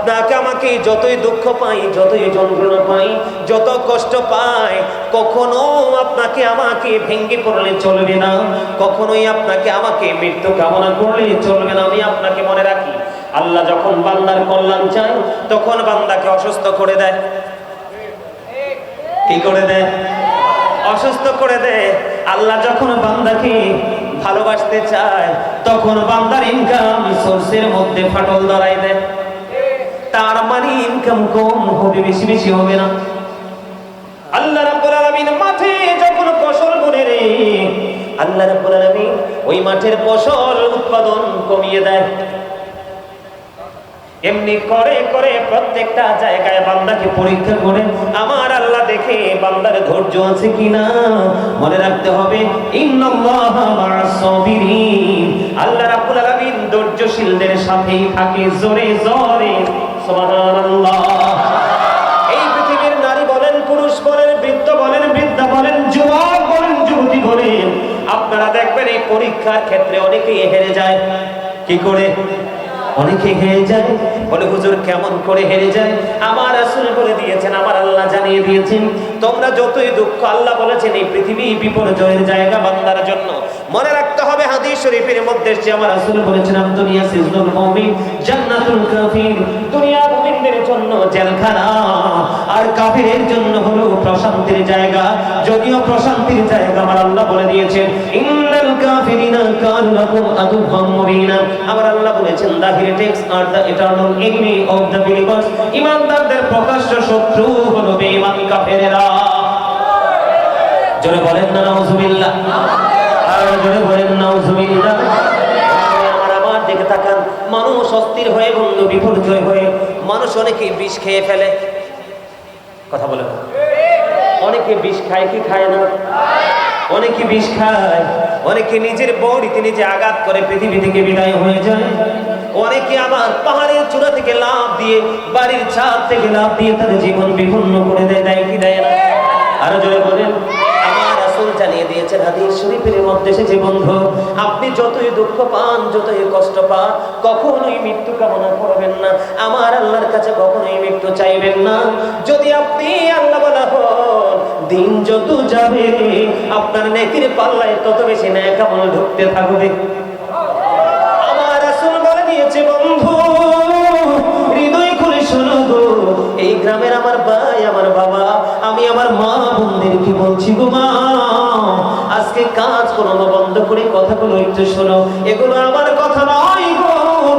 আপনাকে আমাকে যতই দুঃখ পাই, যতই যন্ত্রণা পাই, যত কষ্ট পাই, কখনো আপনাকে আমাকে ভেঙে পড়লে চলবে না, কখনোই আপনাকে আমাকে মৃত্যু কামনা করলে চলবে না। আমি আপনাকে মনে রাখি, আল্লাহ যখন বান্দার কল্যাণ চায় তখন বান্দাকে অসুস্থ করে দেয়। কি করে দেয়? অসুস্থ করে দেয়। আল্লাহ যখন বান্দাকে ভালোবাসতে চায় তখন বান্দার ইনকাম সোর্সের মধ্যে ফাটল ধরায় দেয়। তার মানে ইনকাম কম হবে, বেশি বেশি হবে না। আল্লাহ রাব্বুল আলামিন মাঠে যখন ফসল বুনে রে, আল্লাহ রাব্বুল আলামিন ওই মাঠের ফসল উৎপাদন কমিয়ে দেয়। এমনি করে করে প্রত্যেকটা জায়গায় বান্দাকে পরীক্ষা করে আমার আল্লাহ দেখে বান্দার ধৈর্য আছে কিনা। মনে রাখতে হবে, ইন্নাল্লাহা মা'আস সাবিরিন, আল্লাহ রাব্বুল আলামিন ধৈর্যশীলদের সাথেই থাকে। জোরে জোরে সুবহানাল্লাহ। এই পৃথিবীর নারী বলেন, পুরুষ বলেন, বৃদ্ধ বলেন, বৃদ্ধা বলেন, যুবক বলেন, যুবতী বলেন, আপনারা দেখবেন এই পরীক্ষার ক্ষেত্রে অনেকেই হেরে যায়। কি করে? অনেকে হেরে যায়। বলে হুজুর কেমন করে হেরে যায়? আমার রাসূল বলে দিয়েছেন, আমার আল্লাহ জানিয়ে দিয়েছেন, তোমরা যতই দুঃখ, আল্লাহ বলেছেন এই পৃথিবী বিপর্যয়ের জায়গা বান্দার জন্য। মনে রাখতে হবে হাদিস শরীফের মধ্যে যে আমার রাসূল বলেছেন, দুনিয়া সিজনুল মুমিন জান্নাতুল কাফির, দুনিয়া মুমিনদের জন্য জেলখানা আর কাফিরের জন্য হলো প্রশান্তির জায়গা। যদিও প্রশান্তির জায়গা আমার আল্লাহ বলে দিয়েছেন, ইন্নাল কাফিরিনা কানু লাকুম আদুওয়াম মুবিনা। আমার আল্লাহ বলেছেন, the heretics are the eternal enemy of the believers, ঈমানদারদের প্রকাশ্য শত্রু হলো বেঈমান কাফেরেরা। জোরে বলেন না নাউজুবিল্লাহ, আর জোরে বলেন নাউজুবিল্লাহ। আমার দিকে তাকান, মানুষ অস্থির হয়ে, বন্ধু বিপর্যয় হয়ে, মানুষ অনেকেই বিষ খেয়ে ফেলে। কথা বলেন, অনেকে বিষ খায় কি খায় না? অনেকে বিষ খায়, অনেকে নিজের বডিতে নিজে আঘাত করে পৃথিবী থেকে বিদায় হয়ে যায়। অনেকে আবার পাহাড়ের চূড়া থেকে লাফ দিয়ে, বাড়ির ছাদ থেকে লাফ দিয়ে তাদের জীবন বিপন্ন করে দেয়। দেয় কি দেয় না? আরো জোরে বলেন। আমার রাসূল জানিয়ে দিয়েছেন হাদিস শরীফের মধ্যে এসেছে, বন্ধু আপনি যতই দুঃখ পান, যতই কষ্ট পান, কখনোই মৃত্যু কামনা করবেন না। আমার আল্লাহর কাছে কখনোই মৃত্যু চাইবেন না। যদি আপনি আল্লাহ বলা হন, দিন যত যাবে আপনার নেকির পাল্লায় তত বেশি নেক আমল ঢুকতে থাকবে। আমার রাসূল বলে দিয়েছে, বন্ধু হৃদয় খুলে শোনো গো, এই গ্রামের আমার ভাই, আমার বাবা, আমি আমার মা বোনদেরকে বলছি গো, মা আজকে কাজ করো না, বন্ধ করে কথাগুলো একটু শোনো। এগুলো আমার কথা নয় গো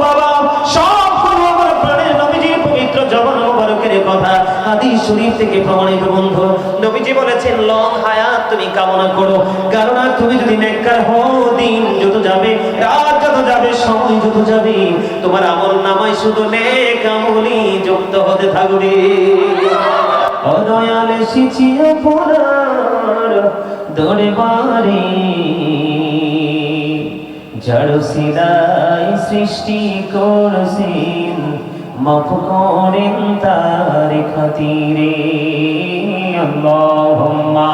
বাবা, সবগুলো আমার প্রাণের নবীজির পবিত্র জবান মোবারকের কথা, হাদিস শরীফ থেকে প্রমাণিত। বন্ধু নবীজি বলেছেন, লং হায়াত তুমি কামনা করো, কারণ তুমি যদি নেককার হও, দিন যত যাবে, রাত যত যাবে, সময় যত যাবে, তোমার আমল নামায় শুধু নেক আমলই যুক্ত হতে থাকবে। ও দয়াল এসেছি আপনার দরবারে, যার সিলাই সৃষ্টি করছেন, মাফ করেন তার খাতিরে। আল্লাহুম্মা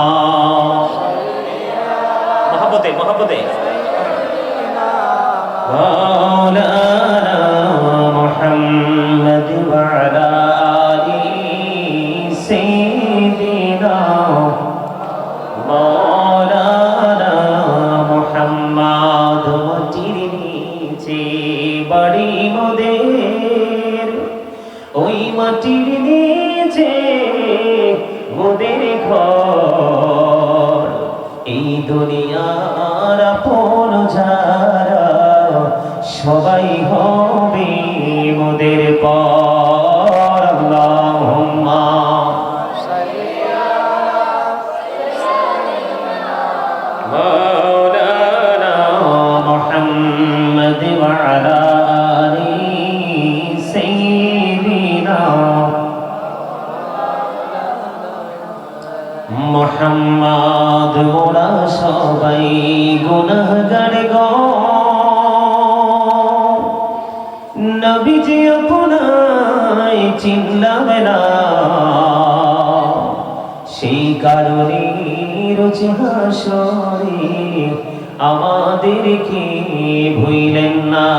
মহব্বতে মহব্বতে মাওলানা মুহাম্মদ ওয়া আলা আলি সাইয়্যিদিনা মাওলানা মুহাম্মদ। মাটির নিচে বাড়ি মোদের, ওই মাটির নিচে মোদের ঘর, এই দুনিয়ার আপন যারা সবাই হবে মোদের পর। আল্লাহুম্মা মাওলানা মুহাম্মদ ওয়া আলা আলি সাইয়্যিদিনা মুহাম্মদ। মোরা সবাই গুনাহগার গো, নবীজি আপনায় চিনলাম না, সেই কারণে রোজ হাসরে আমাদেরকে ভুলেন না।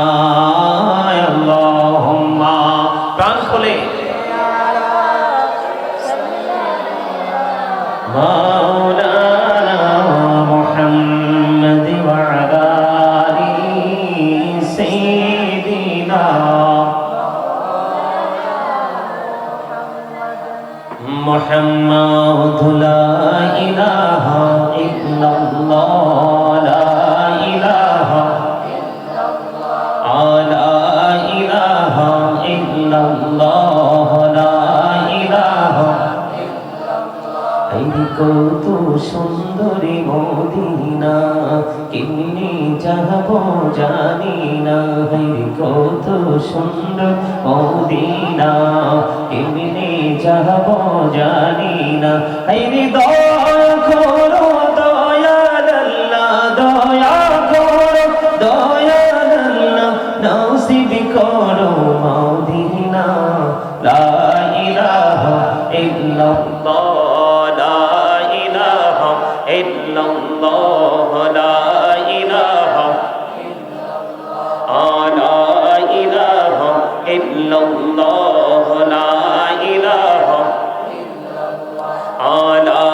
আল্লাহুম্মা প্রাণ খুলে বলে মাওলানা মুহাম্মদ ওয়া আলা আলি সাইয়্যিদিনা মুহাম্মদ লা ইলাহা ইল্লাল্লাহ লা ইলাহা লা ইলাহা ইল্লাল্লাহ লা ইলাহা কত সুন্দরী মদিনা কেমনে যাব জানি না কত সুন্দর মদিনা কেমনে যাব জানি না দয়া করো দয়াল আল্লাহ দয়া করো দয়াল আল্লাহ নসিব করো মদিনা লা ইলাহা ইল্লাল্লাহ illallah la ilaha la ilaha illallah la ilaha la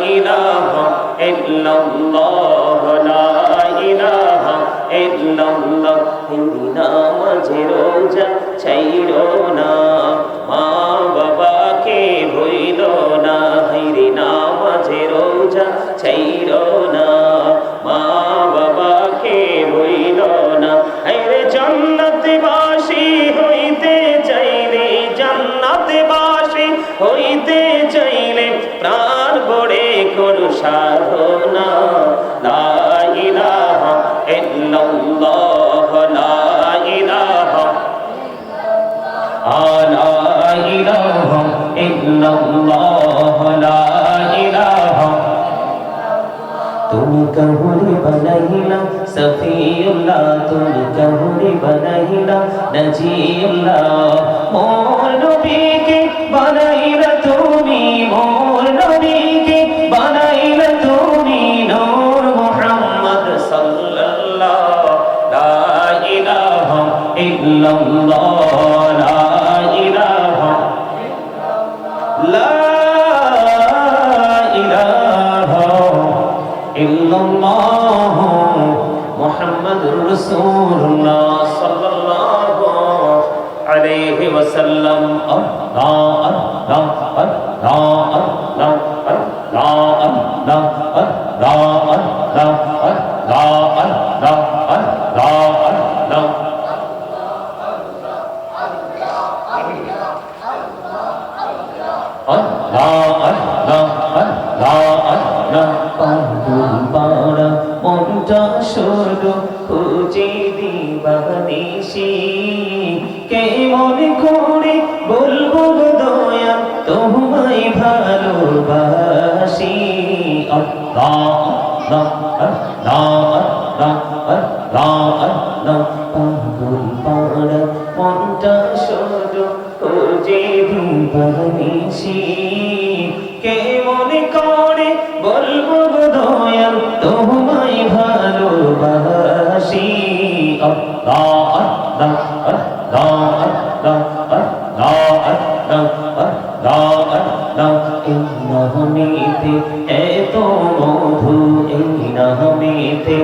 ilaha illallah la ilaha illallah Hinda মাঝে রোজা ছাইরো না মা বাবাকে ভুইলো না হাইরে নামাজে রোজা ছাইরো না মা বাবাকে ভুইলো না হাইরে জান্নাতবাসী হইতে চাইলে জান্নাতবাসী হইতে চাইলে প্রাণ ভরে করো সাধনা লা ইলাহা ইল্লাল্লাহ লা ইলাহা লা ইলাহা ইল্লাল্লাহ লা ইলাহা তুমি কাহুরে বানাইলা সফিউল্লাহ তুমি কাহুরে বানাইলা নজিউল্লাহ মোর নবীকে বানাইলা তুমি মোর নবীকে বানাইলা তুমি নূর মুহাম্মদ সাল্লাল্লাহ লা ইলাহা ইল্লাল্লাহ লা ইলাহা লা ইলাহা ইল্লাল্লাহ মুহাম্মাদুর রাসূলুল্লাহ সাল্লাল্লাহু আলাইহি ওয়াসাল্লাম আল্লাহ আল্লাহ আল্লাহ আল্লাহ আল্লাহ আল্লাহ আল্লাহ আল্লাহ আল্লাহ আল্লাহ আল্লাহ আল্লাহ মনটা শুধু খুঁজে দিবানিসি কেমন করে বলবো দয়া তোমায় ভালোবাসি আল্লাহ আল্লাহ আল্লাহ আল্লাহ আল্লাহ পাগল পাড়া মনটা শুধু খুঁজে দিবানিসি কেমন করে বলবো দয়াল তোমায় ভালোবাসি আল্লাহ আল্লাহ আল্লাহ আল্লাহ আল্লাহ আল্লাহ আল্লাহ আল্লাহ এই নামেতে এত মধু এই নামেতে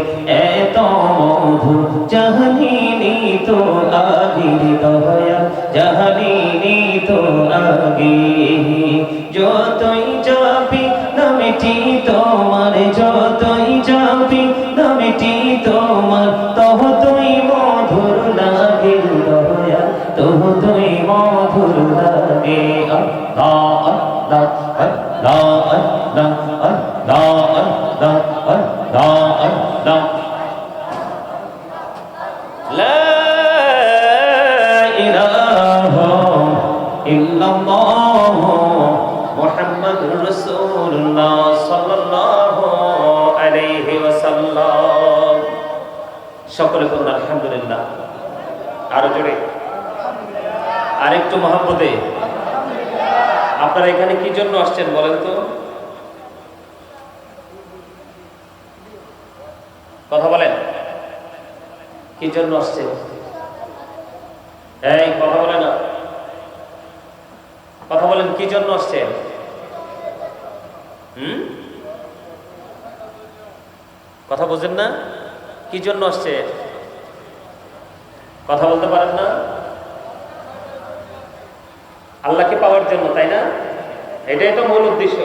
এত মধু জানিনি তো আগে দয়া জানিনি তো আগে যতই যাবি নামটি তোমার যতই যাবি নামটি তোমার ততই মধুর লাগে দয়া ততই মধুর লাগে আল্লাহ আল্লাহ আল্লাহ আল্লাহ আল্লাহ আল্লাহ আল্লাহ আল্লাহ লা ইলাহা ইল্লাল্লাহ মুহাম্মাদুর রাসূলুল্লাহ সাল্লাল্লাহু আলাইহি ওয়াসাল্লাম সকলে বলুন আলহামদুলিল্লাহ আরো জোরে আরেকটু মহব্বতে আপনারা এখানে কি জন্য আসছেন বলেন তো কথা বলেন কি জন্য আসছেন এই কথা বলে না কথা বলেন, কি জন্য আসছেন? কথা বুঝেন না? কি জন্য আসছে? কথা বলতে পারেন না? আল্লাহকে পাওয়ার জন্য, তাই না? এটাই তো মূল উদ্দেশ্য।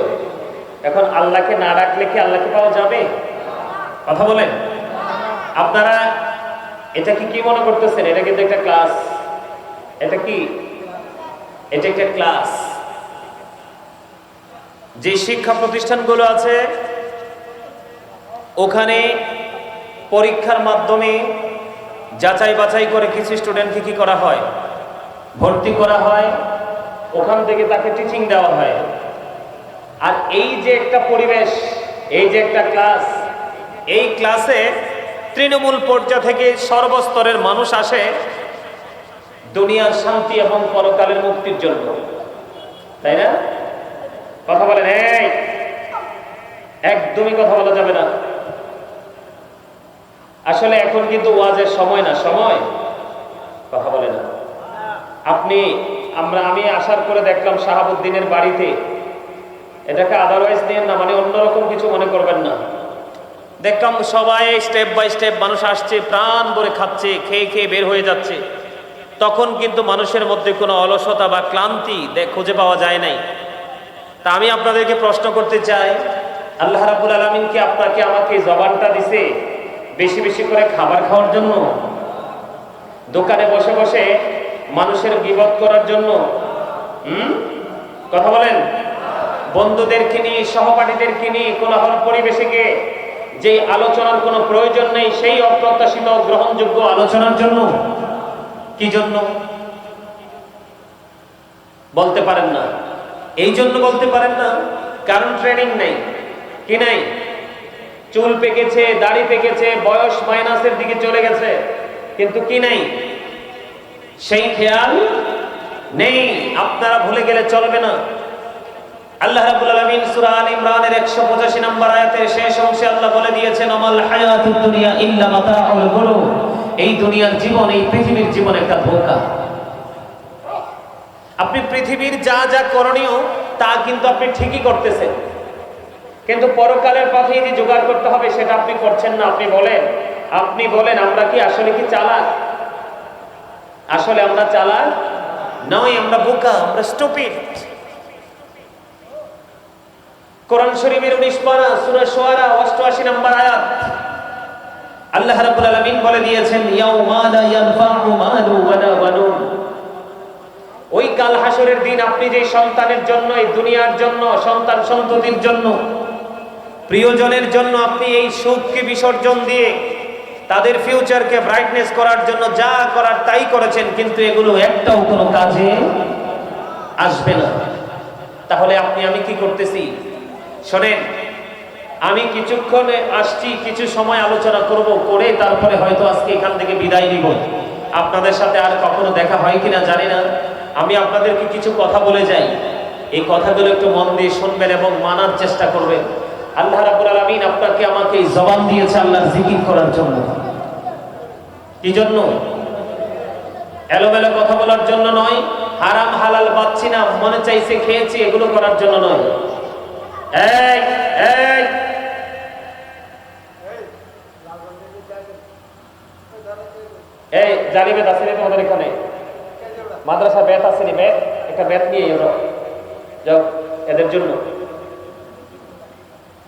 এখন আল্লাহকে না ডাকলে কি আল্লাহকে পাওয়া যাবে? কথা বলেন। আপনারা এটা কি মনে করতেছেন? এটা কিন্তু একটা ক্লাস। এটা কি? এটা একটা ক্লাস। যে শিক্ষা প্রতিষ্ঠানগুলো আছে ওখানে পরীক্ষার মাধ্যমে যাচাই বাছাই করে কিছু স্টুডেন্টকে কি করা হয়? ভর্তি করা হয়, ওখান থেকে তাকে টিচিং দেওয়া হয়। আর এই যে একটা পরিবেশ, এই যে একটা ক্লাস, এই ক্লাসে তৃণমূল পর্যায় থেকে সর্বস্তরের মানুষ আসে দুনিয়ার শান্তি এবং পরকালের মুক্তির জন্য, তাই না? কথা বলেন। এই একদমই কথা বলা যাবে না। আসলে এখন কিন্তু ওয়াজের সময় না, সময় কথা বলে না। আমি আসার পরে দেখলাম শাহাবুদ্দিনের বাড়িতে, এটাকে আদারওয়াইজ নিয়ে না, মানে অন্যরকম কিছু মনে করবেন না। দেখলাম সবাই স্টেপ বাই স্টেপ মানুষ আসছে, প্রাণ ভরে খাচ্ছে, খেয়ে খেয়ে বের হয়ে যাচ্ছে। তখন কিন্তু মানুষের মধ্যে কোনো অলসতা বা ক্লান্তি খুঁজে পাওয়া যায় নাই। তা আমি আপনাদেরকে প্রশ্ন করতে চাই, আল্লাহ রাব্বুল আলামিন কি আপনাকে আমাকে জবানটা দিছে বেশি বেশি করে খাবার খাওয়ার জন্য, দোকানে বসে বসে মানুষের গীবত করার জন্য? কথা বলেন। বন্ধুদেরকে নিয়ে, সহপাঠীদেরকে নিয়ে কোলাহল পরিবেশে গিয়ে যেই আলোচনার কোনো প্রয়োজন নেই সেই অপ্রত্যাশিত গ্রহণযোগ্য আলোচনার জন্য? কি জন্য বলতে পারেন না? এই জন্য বলতে পারেন না কারণ ট্রেনিং নেই। কি নাই? চুল পেকেছে, দাড়ি পেকেছে, বয়স মাইনাসের দিকে চলে গেছে, কিন্তু কি নাই? সেই খেয়াল নেই। আপনারা ভুলে গেলে চলবে না। আল্লাহ রাব্বুল আলামিন সূরা আল ইমরানের 185 নম্বর আয়াতের শেষ অংশে আল্লাহ বলে দিয়েছেন, আমাল হায়াতুদ দুনিয়া ইল্লা মাতাউল গুরুর। এই দুনিয়ার জীবন, এই পৃথিবীর জীবন একটা ধোঁকা। আপনি পৃথিবীর যা যা করণীয় তা কিন্তু আপনি ঠিকই করতেছেন, কিন্তু পরকালের পথে যে জোগাড় করতে হবে সেটা আপনি করছেন না। আপনি বলেন আমরা কি আসলে কি চালাক? আসলে আমরা চালাক নয়, আমরা বোকা, আমরা স্টুপিড। কোরআন শরীফের 19 পারা সূরা শুআরা 88 নম্বর আয়াত আল্লাহ রাব্বুল আলামিন বলে দিয়েছেন, ইয়াউমা লা ইয়ানফাউ মালু ওয়ালা বানুন। ওই কাল হাসরের দিন আপনি যে সন্তানের জন্য, এই দুনিয়ার জন্য, সন্তান সন্ততির জন্য, প্রিয়জনের জন্য আপনি এই সুখকে বিসর্জন দিয়ে তাদের ফিউচারকে ব্রাইটনেস করার জন্য যা করার তাই করেছেন, কিন্তু এগুলো একটাও কোনো কাজে আসবে না। তাহলে আমি কি করতেছি? শোনেন, আমি কিছুক্ষণে আসছি, কিছু সময় আলোচনা করব, করে তারপরে হয়তো আজকে এখান থেকে বিদায় নিব। আপনাদের সাথে আর কখনো দেখা হয় কিনা জানি না। আমি আপনাদেরকে কিছু কথা বলে যাই, এই কথাগুলো একটু মন দিয়ে শুনবেন এবং মানার চেষ্টা করবেন। আল্লাহ রাব্বুল আলামিন আপনাকে আমাকে জবান দিয়েছে আল্লাহর জিকির করার জন্য। কি জন্য? এলোমেলো কথা বলার জন্য নয়, হারাম হালাল পাচ্ছি না, মনে চাইছে খেয়েছি, এগুলো করার জন্য নয়। এই এই এই জালি বেত আসেনি তোমাদের এখানে? মাদ্রাসা বেত আসেনি? বেত, একটা বেত নিয়ে এলো, যাও এদের জন্য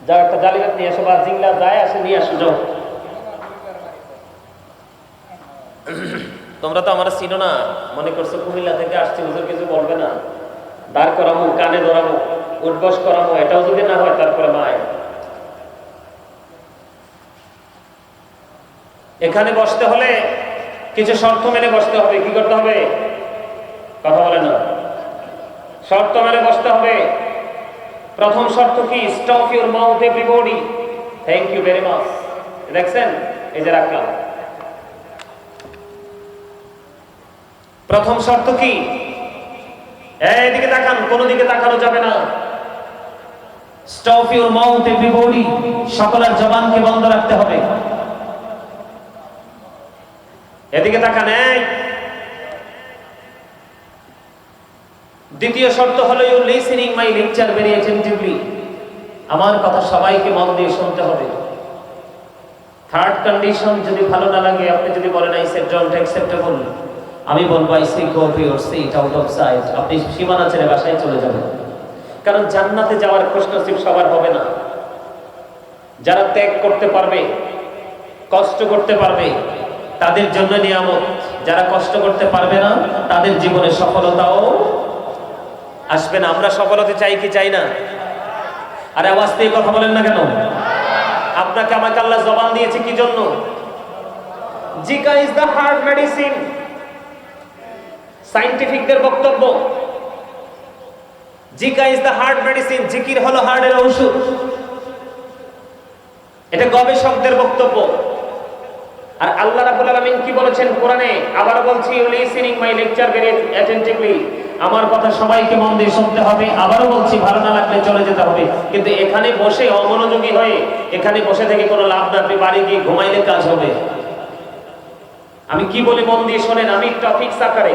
যাও, একটা জালি বেত নিয়ে আসো, বা জিংলা যায় আসে নিয়ে আসো, যাও। তোমরা তো আমার চিনো না, মনে করছো কুমিল্লা থেকে আসছি, হুজুর কিছু বলবে না, দাঁড় করামো, কানে ধরামো, উঠবস করামো, এটাও যদি না হয় তারপরে মায়। এখানে বসতে হলে কিছু শর্ত মেনে বসতে হবে। কি করতে হবে? কথা বলে না। শর্ত মেনে বসতে হবে। প্রথম শর্ত কি? Stop your mouth everybody. Thank you very much. দেখছেন, এই যে রাখলাম। প্রথম শর্ত কি? এইদিকে তাকান, কোনো দিকে তাকানো যাবে না। স্টপ ইউর মাউথ এভরিবডি, সকলের জবানকে বন্ধ রাখতে হবে। এদিকে তাকান। দ্বিতীয় শর্ত হলো you listening my lecture very attentively, আমার কথা সবাইকে মন দিয়ে শুনতে হবে। থার্ড কন্ডিশন, যদি ভালো না লাগে, আপনি যদি বলেন আই সেড ডোন্ট অ্যাকসেপ্টেবল, আমি বলবো I say go to your seat out of sight, আপনি সীমানা ছেড়ে বাসায় চলে যাবেন। কারণ জান্নাতে যাওয়ার খুশনসিব সবার হবে না। যারা ত্যাগ করতে পারবে, কষ্ট করতে পারবে, তাদের জন্য নিয়ামত। যারা কষ্ট করতে পারবে না, তাদের জীবনে সফলতাও আসবে না। আমরা সফলতা চাই কি চাই না? আরে আওয়াজ দিয়ে কথা বলেন না কেন? আপনাকে আমাকে আল্লাহ জবান দিয়েছে কি জন্য? জিকা ইজ দ্য হার্ট মেডিসিন। সায়েন্টিফিকদের বক্তব্য, জিকা ইজ দ্য হার্ট মেডিসিন, জিকির হলো হার্টের ঔষধ। এটা গবেষকদের বক্তব্য। আর আল্লাহ রাব্বুল আলামিন কি বলেছেন কোরআনে? আবার বলছি, you listening my lecture very attentively, আমার কথা সবাইকে মন দিয়ে শুনতে হবে। আবারও বলছি, ভালো না লাগলে চলে যেতে হবে। কিন্তু এখানে বসে অমনোযোগী হয়ে এখানে বসে থেকে কোনো লাভ না। আপনি বাড়ি গিয়ে ঘুমাইলে কাজ হবে। আমি কি বলি মন দিয়ে শোনেন। আমি টপিকস আকারে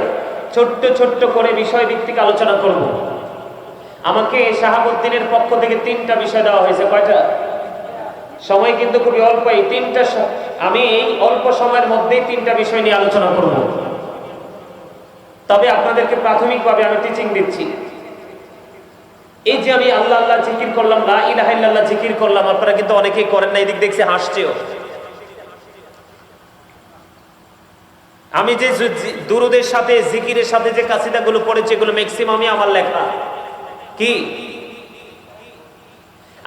ছোট্ট ছোট্ট করে বিষয় ভিত্তিক আলোচনা করব। আমাকে শাহাবুদ্দিনের পক্ষ থেকে 3টা বিষয় দেওয়া হয়েছে। কয়টা? সময় কিন্তু খুবই অল্প। এই 3টা আমি এই অল্প সময়ের মধ্যেই 3টা বিষয় নিয়ে আলোচনা করব। তবে আপনাদেরকে প্রাথমিকভাবে আমি টিচিং দিচ্ছি। এই যে আমি আল্লাহ আল্লাহ জিকির করলাম, লা ইলাহা ইল্লাল্লাহ জিকির করলাম, আপনারা কিন্তু অনেকেই করেন না। এদিক দেখছি হাসছেও। আমি যে দুরুদের সাথে জিকিরের সাথে যে কাসিদাগুলো পড়েছি, এগুলো ম্যাক্সিমামই আমার লেখা। কি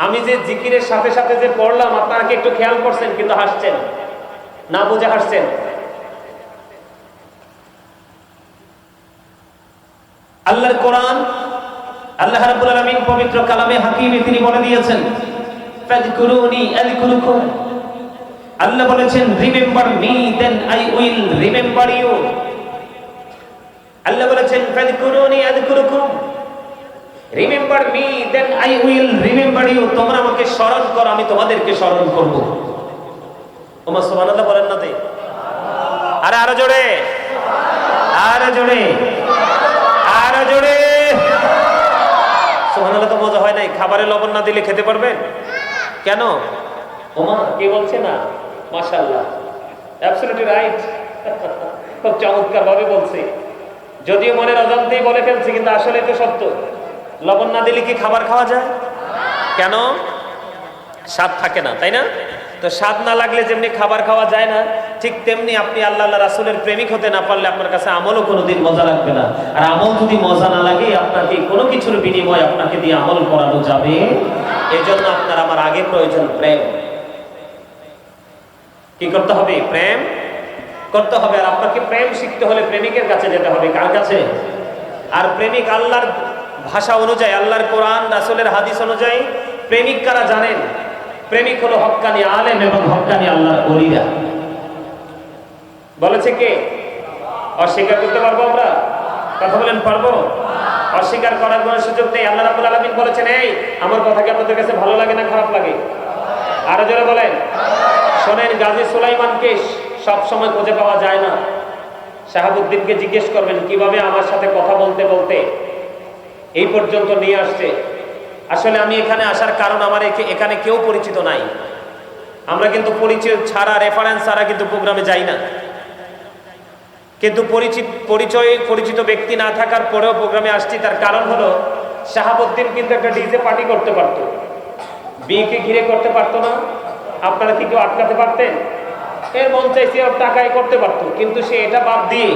আমি যে জিকিরের সাথে সাথে যে পড়লাম, আপনারা কি একটু খেয়াল করছেন? কিন্তু হাসছেন, না বুঝে হাসছেন। আল্লাহর কোরআন, আল্লাহ রাব্বুল আলামিন পবিত্র কালামে হাকিমে তিনি বলে দিয়েছেন, ফাযকুরুনি আযকুরুকুম। আল্লাহ বলেছেন, remember me then I will remember you. Allah বলেছেন, ফাযকুরুনি আযকুরুকুম, remember me then I will remember you. তোমরা আমাকে স্মরণ করো, আমি তোমাদেরকে স্মরণ করব। ওমা সুবহানাল্লাহ বলেন না তে? আরে আরো জোরে, আরো জোরে, আরো জোরে। সুবহানাল্লাহ তো মজা হয় নাই। খাবারে লবণ না দিলে খেতে পারবেন? কেন? ওমা কে বলছে না? মাশাআল্লাহ, অ্যাবসলিউটলি রাইট। খুব চমৎকার ভাবে বলছে। যদিও মনের অজান্তেই বলে ফেলছি, কিন্তু আসলে তো সত্য। লবণ না দিলে কি খাবার খাওয়া যায়? কেন? স্বাদ থাকে না, তাই না? তো স্বাদ না লাগলে যেমনি খাবার খাওয়া যায় না, ঠিক তেমনি আপনি আল্লাহ আল্লাহ রাসূলের প্রেমিক হতে না পারলে আপনার কাছে আমলও কোনোদিন মজা লাগবে না। আর আমল যদি মজা না লাগে, আপনাকে কোনো কিছুর বিনিময়ে আপনাকে দিয়ে আমল করানো যাবে। এজন্য আপনার আমার আগে প্রয়োজন প্রেম। কি করতে হবে? প্রেম করতে হবে। আর আপনাকে প্রেম শিখতে হলে প্রেমিকের কাছে যেতে হবে। কার কাছে? আর প্রেমিক আল্লাহর ভাষা অনুযায়ী, আল্লাহর কোরআন রাসূলের হাদিস অনুযায়ী প্রেমিক কারা জানেন? প্রেমিক হলো হক্কানি আলেম এবং হক্কানি আল্লাহর ওলিরা। বলেছে কে? অস্বীকার করতে পারবো আমরা? কথা বলেন, পারবো? অস্বীকার করার কোনো সুযোগ নেই। আল্লাহ রাব্বুল আলামিন বলেছেন, এই আমার কথা কি আপনাদের কাছে ভালো লাগে না খারাপ লাগে? আরো জোরে বলেন। শোনেন, গাজী সুলাইমানকে সব সময় খুঁজে পাওয়া যায় না। শাহাবুদ্দিনকে জিজ্ঞেস করবেন কিভাবে আমার সাথে কথা বলতে বলতে এই পর্যন্ত নিয়ে আসছে। আসলে আমি এখানে আসার কারণ, আমার এখানে কেউ পরিচিত নাই। আমরা কিন্তু পরিচয় ছাড়া, রেফারেন্স ছাড়া কিন্তু প্রোগ্রামে যাই না। কিন্তু পরিচিত ব্যক্তি না থাকার পরেও প্রোগ্রামে আসছি। তার কারণ হলো, শাহাবুদ্দিন কিন্তু একটা ডিজে পার্টি করতে পারতো, বিয়েকে ঘিরে করতে পারতো না। আপনারা কি কেউ আটকাতে পারতেন? এর মন চাইছে ওর টাকায় করতে পারতো, কিন্তু সে এটা বাদ দিয়ে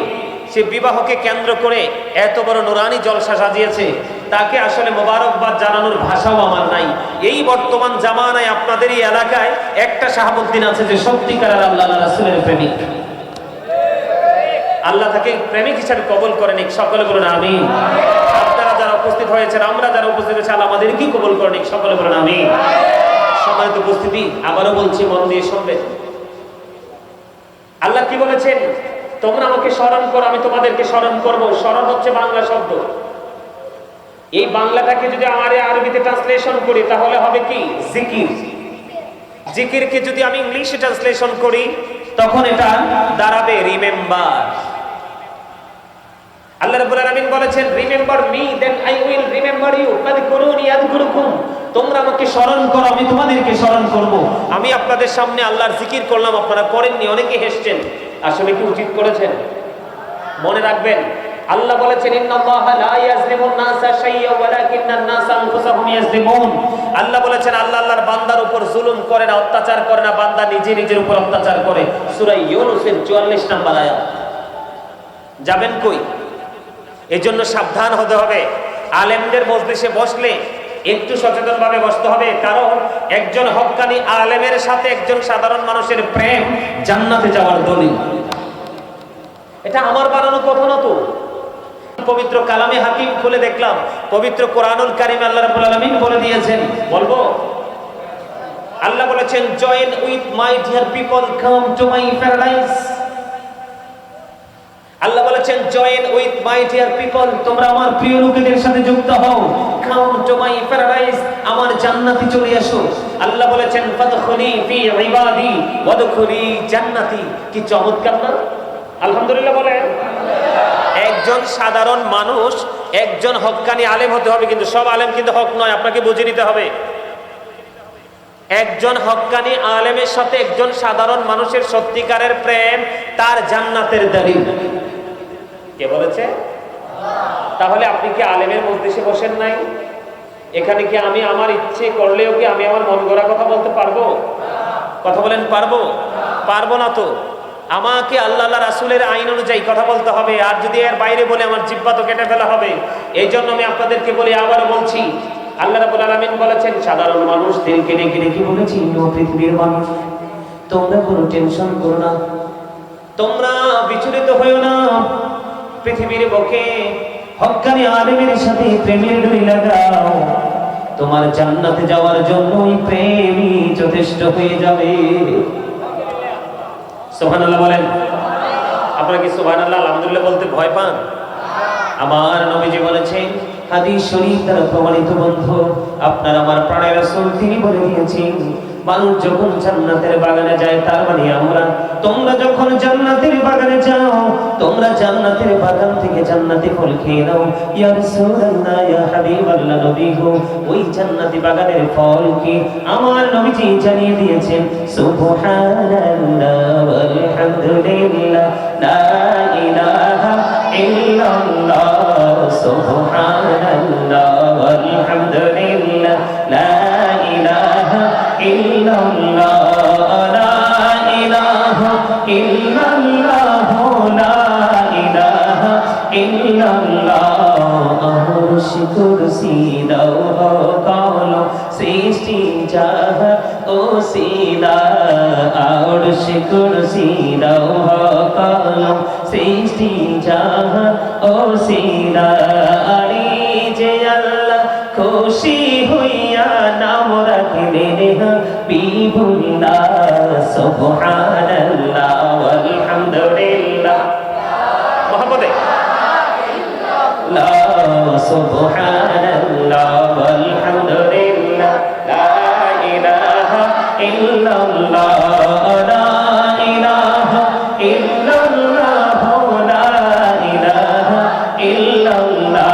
সে বিবাহকে কেন্দ্র করে এত বড় নুরানি জলসা সাজিয়েছে। তাকে আসলে মোবারকবাদ জানানোর ভাষাও আমার নাই। এই বর্তমান জামানায় আপনাদের এই এলাকায় একটা শাহাবুদ্দিন আছে যে সত্যিকারের আল্লাহ রাসূলের প্রেমিক। আল্লাহ তাকে প্রেমিক হিসেবে কবুল করেন। সকলে বলুন আমিন। আপনারা যারা উপস্থিত হয়েছেন, আমরা যারা উপস্থিত হয়েছি, আল্লাহ আমাদের কি কবুল করেন। সকলে বলুন আমিন। সম্মানিত উপস্থিতি, আবারও বলছি, মন দিয়ে শুনবেন। আল্লাহ কি বলেছেন? তোমরা আমাকে স্মরণ করো, আমি তোমাদেরকে স্মরণ করব। স্মরণ হচ্ছে বাংলা শব্দ। এই বাংলাটাকে যদি আমার আরবিতে ট্রান্সলেশন করি, তাহলে হবে কি? জিকির। জিকিরকে যদি আমি ইংলিশে ট্রান্সলেশন করি, তখন এটা দাঁড়াবে রিমেম্বার। আল্লাহ রাব্বুল আলামিন বলেছেন, remember me then I will remember you, ফাযকুরুনি আযকুরুকুম। তোমরা আমাকে স্মরণ করো, আমি তোমাদেরকে স্মরণ করব। আমি আপনাদের সামনে আল্লাহর জিকির করলাম, আপনারা করেননি, অনেকে হেসছেন। আসলে কি উচিত করেছেন? মনে রাখবেন, আল্লাহ বলেছেন, ইন্নাল্লাহা লা ইয়াজলিমুন নাসা শাইয়্যা ওয়ালাকিন্নান নাসা আনফুসাহুম ইয়াজলিমুন। আল্লাহ বলেছেন, আল্লাহ আল্লাহর বান্দার উপর জুলুম করে না, অত্যাচার করে না, বান্দা নিজে নিজের উপর অত্যাচার করে। সূরা ইউনূসের 44 নম্বর আয়াত। যাবেন কই? এজন্য সাবধান হতে হবে। আলেমদের মজলিসে বসলে একটু সচেতনভাবে বসতে হবে, কারণ একজন হক্কানি আলেমের সাথে একজন সাধারণ মানুষের প্রেম জান্নাতে যাওয়ার দলিল। এটা আমার বানানো কথা না তো, পবিত্র কালামে হাকিম খুলে দেখলাম, পবিত্র কোরআনুল কারীমে আল্লাহ রাব্বুল আলামিন বলে দিয়েছেন। বলবো? আল্লাহ বলেছেন, join with my dear people, come to my paradise. Allah বলেছেন, join with my dear people, তোমরা আমার প্রিয় লোকেদের সাথে যুক্ত হও, কাম টু মাই প্যারাডাইস, আমার জান্নাতে চলে আসো। আল্লাহ বলেছেন, ফাদখুলি ফি ইবাদি ওয়াদখুলি জান্নাতি। কি চমৎকার না? আলহামদুলিল্লাহ বলেন। একজন সাধারণ মানুষ একজন হক্কানি আলেম হতে হবে, কিন্তু সব আলেম কিন্তু হক নয়, আপনাকে বুঝে নিতে হবে। একজন হক্কানি আলেমের সাথে একজন সাধারণ মানুষের সত্যিকারের প্রেম তার জান্নাতের দলিল। কে বলেছে? তাহলে আপনি কি আলেমের মজলিসে বসেন নাই? এখানে কি আমি আমার ইচ্ছে করলেও কি আমি আমার মন গড়া কথা বলতে পারবো? কথা বলেন, পারবো? পারবো না তো। আমাকে আল্লাহ রাসূলের আইন অনুযায়ী কথা বলতে হবে, আর যদি এর বাইরে বলে আমার জিহ্বা তো কেটে ফেলা হবে। এই জন্য আমি আপনাদেরকে বলি, আবার বলছি, আল্লাহ রাব্বুল আলামিন বলেছেন, সাধারণ মানুষদেরকে ডেকে ডেকে বলেছি, ও পৃথিবীর মানুষ, তোমরা কোনো টেনশন করো না, তোমরা বিচলিত হইও না। পৃথিবীর বুকে হক্কানি আলেমের সাথে প্রেমের ডুরি লাগাও, তোমার জান্নাতে যাওয়ার জন্য ওই প্রেমই যথেষ্ট হয়ে যাবে। সুবহানাল্লাহ বলেন। আপনারা কি সুবহানাল্লাহ আলহামদুলিল্লাহ বলতে ভয় পান? আমার নবীজি বলেছেন, হাদিস শরীফ দ্বারা প্রমাণিত, বন্ধু, আপনার আমার প্রাণের রাসূল তিনি বলে দিয়েছেন, মানুষ যখন জান্নাতের বাগানে যায়, তার মানে আমরা, তোমরা যখন জান্নাতের বাগানে যাও, তোমরা জান্নাতের বাগান থেকে জান্নাতি ফল খেয়ে নাও। ইয়া রাসূলুল্লাহ, ইয়া হাবিবাল্লাহ, নবী গো, ওই জান্নাতি বাগানের ফল কি? আমার নবীজি জানিয়ে দিয়েছেন, সুবহানাল্লাহ ওয়ালহামদুলিল্লাহ, লা ইলাহা ইল্লাল্লাহ, সুবহানাল্লাহ ওয়ালহামদুলিল্লাহ, লা ইলাহা ইল্লাল্লাহ, লা ইলাহা ইল্লাল্লাহ, লা ইলাহা ইল্লাল্লাহ। আরশ কুরসি দাও কলম সৃষ্টি জাহান ও সিলা, আরশ কুরসি দাও কলম সৃষ্টি জাহান ও সিলা। আরে যে আল্লাহ খুশি হইয়া নাম রাখলেন হাবিবুল্লাহ, সুবহানাল্লাহ ওয়ালহামদুলিল্লাহ, মহব্বতে লা, সুবহানাল্লাহ ওয়ালহামদুলিল্লাহ, লা ইলাহা ইল্লাল্লাহ, লা ইলাহা ইল্লাল্লাহ, লা ইলাহা ইল্লাল্লাহ।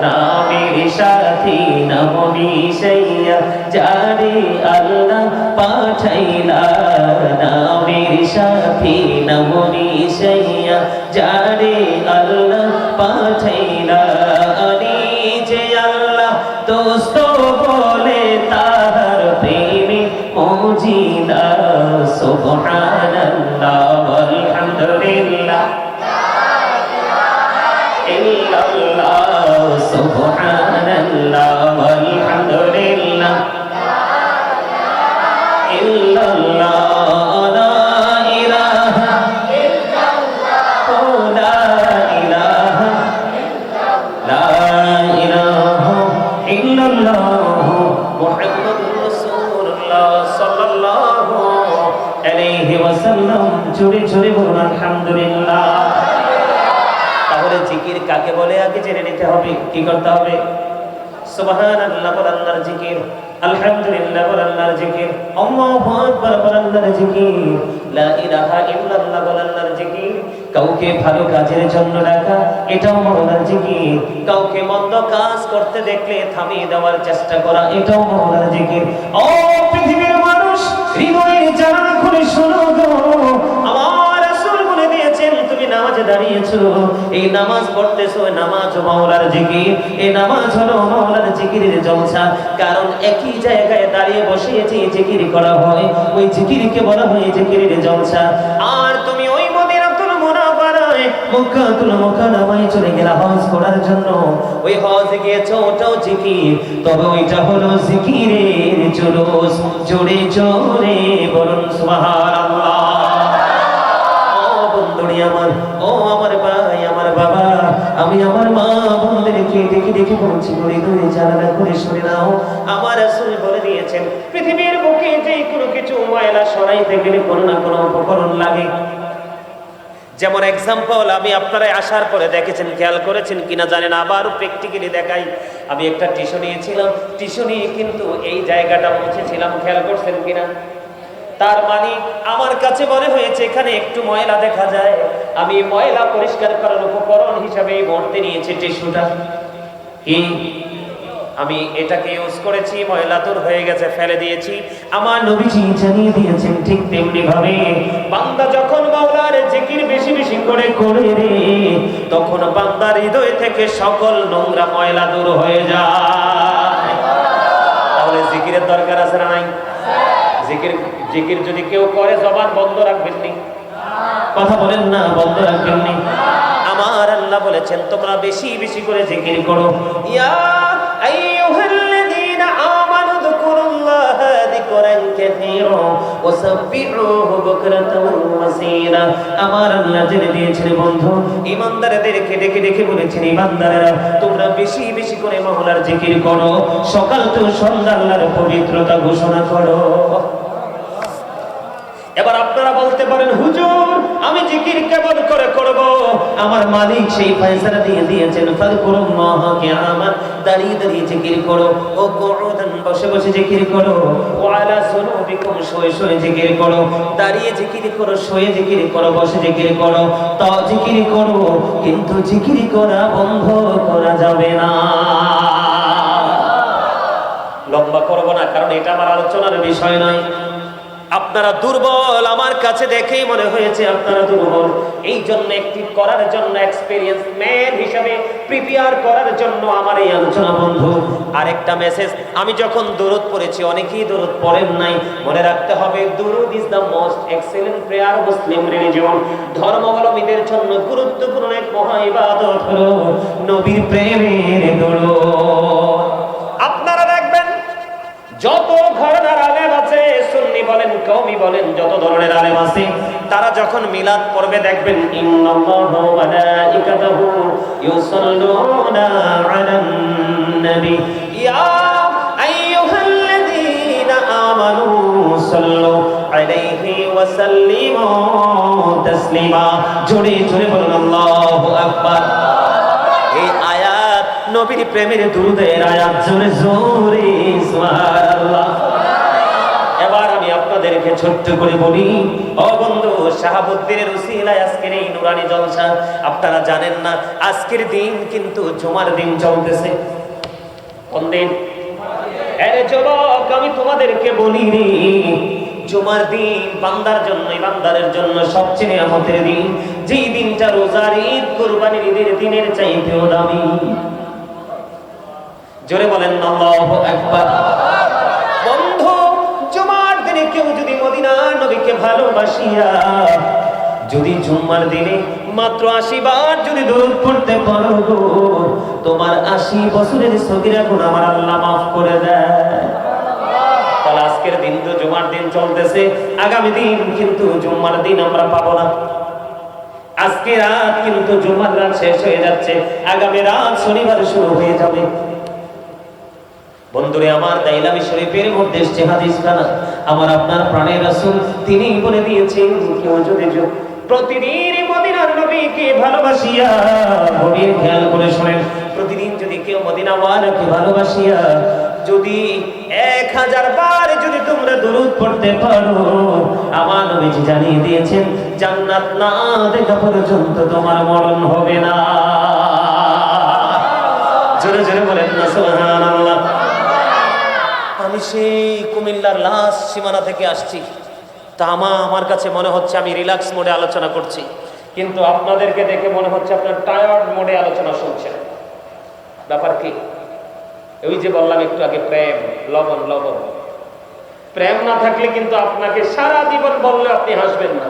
নামের সাথী নাম মিশাইয়া যারে আল্লাহ পাঠাইলা, নামের সাথী নাম মিশাইয়া যারে আল্লাহ পাঠাইলা। আরে যে আল্লাহ দোস্ত বলে তাহার প্রেমে মজিদা, সুবহানাল্লাহ ওয়ালহামদুলিল্লাহ, ইল্লাল্লাহ, সুবহানাল্লাহ ওয়ালহামদুলিল্লাহ, ইল্লাল্লাহ, লা ইলাহা ইল্লাল্লাহ, লা ইলাহা লা ইলাহা ইল্লাল্লাহ, মুহাম্মাদুর রাসূলুল্লাহ সাল্লাল্লাহু আলাইহি ওয়াসাল্লাম। জোরে জোরে বলুন আলহামদুলিল্লাহ। তাহলে জিকির কাকে বলে আগে জেনে নিতে হবে। কি করতে হবে? সুবহানাল্লাহ বল আল্লাহর জিকির, আলহামদুলিল্লাহ বল আল্লাহর জিকির, আল্লাহু আকবার বল আল্লাহর জিকির, লা ইলাহা ইল্লাল্লাহ বল আল্লাহর জিকির, কাউকে ভালো কাজের জন্য ডাকা, এটাও মাওলার জিকির। কাউকে মন্দ কাজ করতে দেখলে থামিয়ে দেওয়ার চেষ্টা করা, এটাও মাওলার জিকির। ও পৃথিবীর মানুষ, হৃদয়ের জানালা খুলে শোনো গো, আমার রাসূল বলে দিয়েছেন তুমি নামাজে দাঁড়িয়েছো, এই নামাজ পড়তেছো, নামাজ মাওলার জিকির। এই নামাজ হলো মাওলার জিকিরের জলসা। কারণ একই জায়গায় দাঁড়িয়ে বসে যে জিকির করা হয়, ওই জিকিরকে বলা হয় জিকিরের জলসা। আর তুমি ওই মদিনাতুল মুনাওয়ারায়, মক্কাতুল মুকাররমায় চলে গেলা হজ করার জন্য, ওই হজে গিয়েছো, ওটাও জিকির। তবে ওইটা হলো জিকিরের জুলুস। জোরে জোরে বলুন সুবহানাল্লাহ। আমার, ও আমার ভাই, আমার বাবা, আমি আমার মা বোনদেরকে ডেকে ডেকে বলছি, হৃদয়ে জানালা করে শুনে নাও, আমার রাসূল বলে দিয়েছেন পৃথিবীর বুকে যে কোনো কিছু ময়লা সরাইতে গেলে কোনো না কোনো উপকরণ লাগে। যেমন এক্সাম্পল আমি আপনারা আসার পরে দেখেছেন, খেয়াল করেছেন কিনা জানেন, আবার প্র্যাকটিক্যালি দেখাই। আমি একটা টিস্যু নিয়েছিলাম, টিস্যু নিয়ে কিন্তু এই জায়গাটা মুছেছিলাম, খেয়াল করছেন কিনা? তার মানে আমার কাছে মনে হয়েছে এখানে একটু ময়লা দেখা যায়, আমি ময়লা পরিষ্কার করার উপকরণ হিসাবে ভরতে নিয়েছি টিস্যুটা। কি আমি এটাকে ইউজ করেছি, ময়লা দূর হয়ে গেছে, ফেলে দিয়েছি। আমার নবীজি জানিয়ে দিয়েছেন ঠিক তেমনি ভাবে বান্দা যখন মাওলার জিকির বেশি বেশি করে করে রে, তখন বান্দার হৃদয় থেকে সকল নোংরা ময়লা দূর হয়ে যায়। তাহলে জিকিরের দরকার আছে না নাই? জিকির জিকির যদি কেউ করে জবান বন্ধ রাখবেন নি, কথা বলেন না, বন্ধ রাখবেন নি। আমার আল্লাহ বলেছেন তোমরা বেশি বেশি করে জিকির করো। ইয়া আইয়ুহাল্লাযীনা আমানু যকুরুল্লাহা যিকরান কাসীরা ওয়াসাব্বিহুহু বুকরাতাও ওয়া আসীলা। আমার আল্লাহ জেনে দিয়েছেন বন্ধু, ঈমানদারদেরকে ডেকে ডেকে বলেছেন, ঈমানদারেরা তোমরা বেশি বেশি করে মাওলার জিকির করো, সকাল তো সন্ধ্যা আল্লাহর পবিত্রতা ঘোষণা করো। এবার আপনারা বলতে পারেন হুজুর আমি জিকির কেমন করে করব? আমার মালিক সেই ফয়সালা দিয়ে দিয়েছেন, ফাযকুরুল্লাহ কিয়ামান, দাঁড়িয়ে দাঁড়িয়ে জিকির করো, ও কুউদান, বসে বসে জিকির করো, ও আলা জুনুবিকুম, শুয়ে শুয়ে জিকির করো, দাঁড়িয়ে জিকির করো, শুয়ে জিকির করো, বসে জিকির করো, তাও জিকির করো, কিন্তু জিকির করা বন্ধ করা যাবে না। লম্বা করব না, কারণ এটা আমার আলোচনার বিষয় নয়। আপনারা দুর্বল, আমার কাছে দেখেই মনে হয়েছে আপনারা দুর্বল। এই জন্য একটি করার জন্য, এক্সপেরিয়েন্স ম্যান হিসাবে প্রিপেয়ার করার জন্য আমার এই আলোচনা বন্ধু। আরেকটা মেসেজ, আমি যখন দরুদ পড়েছি, অনেকেই দরুদ পড়েন নাই, মনে রাখতে হবে দরুদ is the most excellent prayer Muslim religion. ধর্মাবলম্বীদের জন্য গুরুত্বপূর্ণ এক মহা ইবাদত হলো নবীর প্রেমের দরুদ। আপনারা দেখবেন যত ঘরানার আলেম আছে, সুন্নি বলেন, কওমি বলেন, যত ধরনের আলেম আছে, তারা যখন মিলাদ পড়বে দেখবেন ইন্নাল্লাহা ওয়া মালাইকাতাহু ইউসাল্লুনা আলান নবী ইয়া আইয়ুহাল্লাযীনা আমানু সাল্লু আলাইহি ওয়া সাল্লিমু তাসলিমা। জোরে জোরে বলুন আল্লাহু আকবার। এই আয়াত নবীর প্রেমের দুরূদের আয়াত, জোরে জোরে সুবহানাল্লাহ। এবার আমি আপনাদেরকে ছোট্ট করে বলি, ও বন্ধু, শাহাবুদ্দিনের উসিলায় আজকের এই নুরানি জলসা। আপনারা জানেন না আজকের দিন কিন্তু জুমার দিন চলতেছে। কোন দিন? আরে যুবক, আমি তোমাদেরকে বলি রে, জুমার দিন বান্দার জন্য, ইমানদারের জন্য সবচেয়ে নিয়ামতের দিন। যেই দিনটা রোজার ঈদ, কুরবানির ঈদের দিনের চাইতেও দামি। জোরে বলেন আল্লাহু আকবার। বন্ধু, জুমার দিনে কেউ যদি মদিনার নবীকে ভালোবাসিয়া যদি জুমার দিনে মাত্র 80 বার যদি দরুদ পড়তে পারো গো, তোমার 80 বছরের সগীরা গুনাহ আমার আল্লাহ maaf করে দেয়। তাহলে আজকের দিন তো জুমার দিন চলতেছে, আগামী দিন কিন্তু জুমার দিন আমরা পাবো না। আজকে রাত কিন্তু জুমার রাত শেষ হয়ে যাচ্ছে, আগামী রাত শনিবার শুরু হয়ে যাবে। বন্ধুরে আমার, দাইলামি শরীফের মধ্যে এসেছে হাদিস খানা, আমার আপনার প্রাণের রাসূল তিনি বলে দিয়েছেন, কেউ যদি প্রতিদিন মদিনার নবীকে ভালোবাসিয়া, গভীর খেয়াল করে শুনেন, প্রতিদিন যদি কেউ মদিনাওয়ালাকে ভালোবাসিয়া যদি 1000 বার যদি তোমরা দুরূদ পড়তে পারো, আমার নবীজি জানিয়ে দিয়েছেন জান্নাত না দেখা পর্যন্ত তোমার মরণ হবে না। জোরে জোরে বলেন না সুবহানাল্লাহ। আমি সেই কুমিল্লার লাস্ট সীমানা থেকে আসছি, তা আমার কাছে মনে হচ্ছে আমি রিল্যাক্স মোডে আলোচনা করছি, কিন্তু আপনাদেরকে দেখে মনে হচ্ছে আপনার টায়ার্ড মোডে আলোচনা শুনছেন। ব্যাপার কি? ওই যে বললাম একটু আগে, প্রেম লবণ লবণ। প্রেম না থাকলে কিন্তু আপনাকে সারা জীবন বললে আপনি হাসবেন না,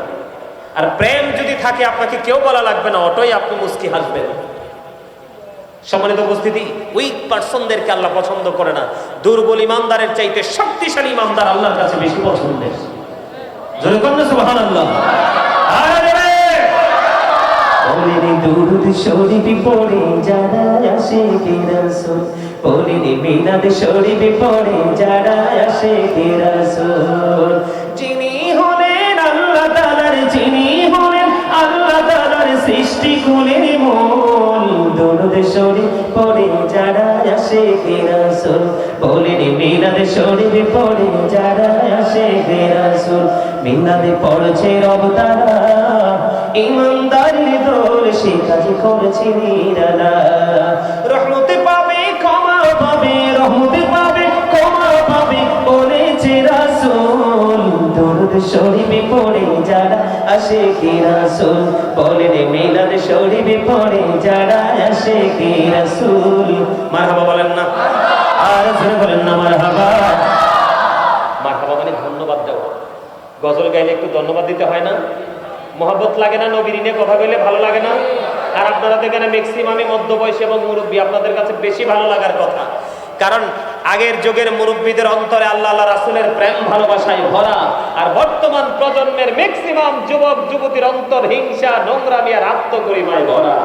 আর প্রেম যদি থাকে আপনাকে কেউ বলা লাগবে না, অটোই আপনি মুস্কি হাসবেন। সম্মানিত উপস্থিতি, উইক পারসনদেরকে আল্লাহ পছন্দ করে না। দুর্বল ইমানদারের চাইতে শক্তিশালী ইমানদার আল্লাহর কাছে বেশি পছন্দের। জোরে বলেন সুবহানাল্লাহ। পড়িনি দুরূদ শরীফ পড়ে যারা আশিকে রাসূল, পড়িনি মিলাদ শরীফ পড়ে যারা আশিকে রাসূল। যিনি হলেন আল্লাহ তাআলার, যিনি হলেন আল্লাহ তাআলার সৃষ্টি কুলের মূল, দুরূদ শরীফ পড়ে যারা আশিকে রাসূল, পড়িনি মিলাদ শরীফ পড়ে যারা আশিকে রাসূল। মিলাদে পড়ছে রব তারা, ইমানদারের দল সে কাজ করেছে নিরালা। রহমতে পাবে ক্ষমা পাবে, রহমতে পাবে ক্ষমা পাবে বলেছে রাসূল। দুরূদ শরীফ পড়ে যারা আশিকে রাসূল, বলেন মিলাদ শরীফ পড়ে যারা আশিকে রাসূল। মারহাবা বলেন না, আর জোরে বলেন না মারহাবা। মারহাবা মানে ধন্যবাদ দেওয়া। গজল গাইলে একটু ধন্যবাদ দিতে হয় না? মহব্বত লাগে না? নবীর নিয়ে কথা বলে ভালো লাগে না? আর আপনারা দেখেন ম্যাক্সিমামই মধ্যবয়সী এবং মুরব্বী, আপনাদের কাছে বেশি ভালো লাগার কথা, কারণ আগের যুগের মুরব্বীদের অন্তরে আল্লাহ আল্লাহ রাসূলের প্রেম ভালোবাসায় ভরা, আর বর্তমান প্রজন্মের ম্যাক্সিমাম যুবক যুবতীর অন্তর হিংসা, নোংরামি আর আত্মগরিমায় ভরা।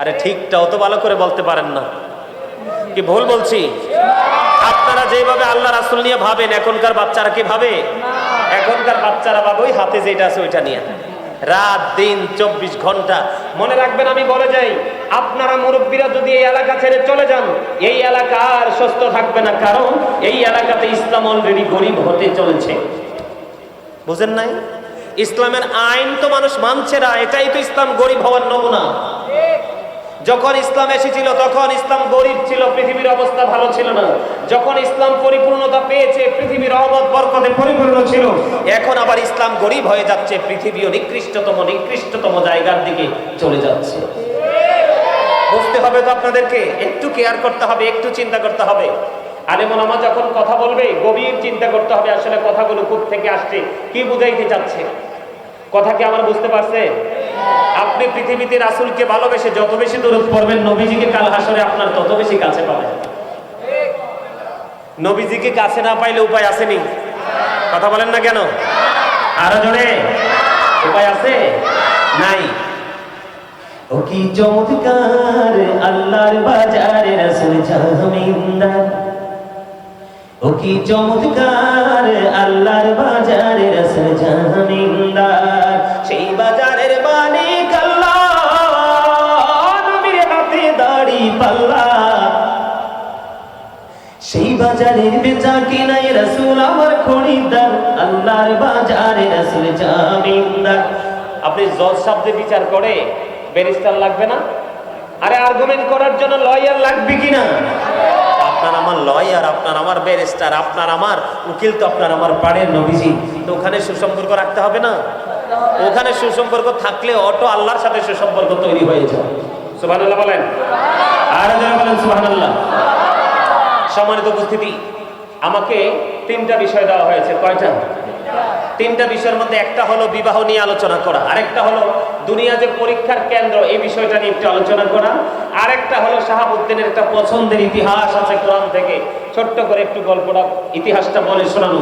আরে ঠিকটাও তো ভালো করে বলতে পারেন না, কি ভুল বলছি? আপনারা যেভাবে আল্লাহ রাসূল নিয়ে ভাবেন, এখনকার বাচ্চারা কি ভাবে? এখনকার বাচ্চারা ভাবে ওই হাতে যেটা আছে ওইটা নিয়ে, রাত দিন 24 ঘন্টা। মনে রাখবেন, আমি বলে যাই, আপনারা মুরব্বীরা যদি এই এলাকা ছেড়ে চলে যান, এই এলাকা আর সুস্থ থাকবে না, কারণ এই এলাকাতে ইসলাম অলরেডি গরিব হতে চলেছে। বুঝেন নাই? ইসলামের আইন তো মানুষ মানছে না, এটাই তো ইসলাম গরিব হওয়ার নমুনা। যখন ইসলাম এসেছিল তখন ইসলাম গরিব ছিল, পৃথিবীর অবস্থা ভালো ছিল না। যখন ইসলাম পরিপূর্ণতা পেয়েছে, পৃথিবীর রহমত বরকতে পরিপূর্ণ ছিল। এখন আবার ইসলাম গরিব হয়ে যাচ্ছে, পৃথিবীও নিকৃষ্টতম জায়গার দিকে চলে যাচ্ছে। বুঝতে হবে তো আপনাদেরকে, একটু কেয়ার করতে হবে, একটু চিন্তা করতে হবে। আলেম ওলামা যখন কথা বলবে গভীর চিন্তা করতে হবে, আসলে কথাগুলো কোথা থেকে আসছে, কি বুঝাইতে চাচ্ছে। কথা কি আমার বুঝতে পারছে? আপনি পৃথিবীতে রাসূলকে ভালোবেসে যত বেশি দরুদ পড়বেন, নবীজিকে কাল হাসরে আপনার তত বেশি কাছে পাবেন। নবীজিকে কাছে না পাইলে উপায় আসেনি? কথা বলেন না কেন? আরো জোরে, উপায় আছে? নাই। ও কি চমৎকার আল্লাহর বাজারে রাসূল জামিনদার, ও কি চমৎকার আল্লাহর বাজারে রাসূল জামিনদার। সেই বাজারের মালিক আল্লাহ, নবীর হাতে দাড়ি পাল্লা। সেই বাজারের বেচা কিনায় রাসূল আমার খরিদ্দার, আল্লাহর বাজারে রাসূল জামিনদার। আপনি জজ সাহেবদের বিচার করে ব্যারিস্টার লাগবে না? আরে আর্গুমেন্ট করার জন্য লয়ার লাগবে কিনা? আপনার আমার লয়ার, আপনার আমার ব্যারিস্টার, আপনার আমার উকিল তো আপনার আমার পাড়ের নবীজি। তো ওখানে সুসম্পর্ক রাখতে হবে না? ওখানে সুসম্পর্ক থাকলে অটো আল্লাহর সাথে সুসম্পর্ক তৈরি হয়ে যায়। সুবহানাল্লাহ বলেন, আর যারা বলেন সুবহানাল্লাহ। সম্মানিত উপস্থিতি, আমাকে 3টা বিষয় দেওয়া হয়েছে। কয়টা? 3টা বিষয়ের মধ্যে একটা হলো বিবাহ নিয়ে আলোচনা করা, আরেকটা হলো দুনিয়া যে পরীক্ষার কেন্দ্র এই বিষয়টা নিয়ে একটু আলোচনা করা, আরেকটা হলো শাহাবুদ্দিনের একটা পছন্দের ইতিহাস আছে কোরআন থেকে, ছোট্ট করে একটু গল্পটা ইতিহাসটা বলে শোনানো।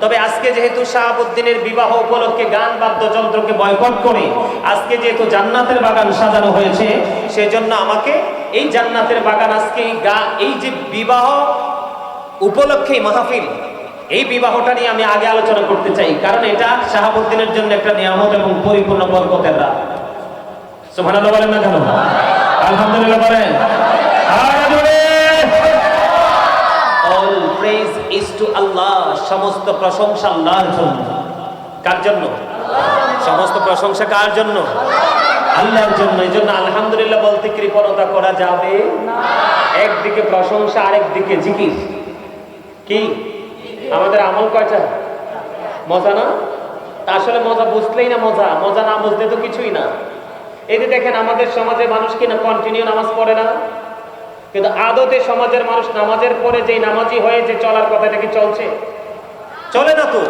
তবে আজকে যেহেতু শাহাবুদ্দিনের বিবাহ উপলক্ষে গান বাদ্যযন্ত্রকে বয়কট করে আজকে যেহেতু জান্নাতের বাগান সাজানো হয়েছে, সেজন্য আমাকে এই জান্নাতের বাগান আজকে এই যে বিবাহ উপলক্ষে মাহফিল, এই বিবাহটা নিয়ে আমি আগে আলোচনা করতে চাই, কারণ এটা শাহাবুদ্দিনের জন্য একটা নিয়ামত এবং পরিপূর্ণ বরকতের রাত। সুবহানাল্লাহ বলেন না কেন? আলহামদুলিল্লাহ বলেন। টু আল্লাহ, সমস্ত প্রশংসা আল্লাহর জন্য। কার জন্য? সমস্ত প্রশংসা কার জন্য? আল্লাহর জন্য। এই জন্য আলহামদুলিল্লাহ বলতে কৃপণতা করা যাবে না। একদিকে প্রশংসা, আরেকদিকে জিকির। কি আমাদের আমল কয়টা? মজা না? আসলে মজা বুঝলেই না মজা, মজা না বুঝলে তো কিছুই না। এই যে দেখেন আমাদের সমাজে মানুষ কিনা কন্টিনিউ নামাজ পড়ে না, কিন্তু আদতে সমাজের মানুষ নামাজের পরে যে নামাজি হয়ে যে চলার কথা, এটা কি চলছে? চলে না তো।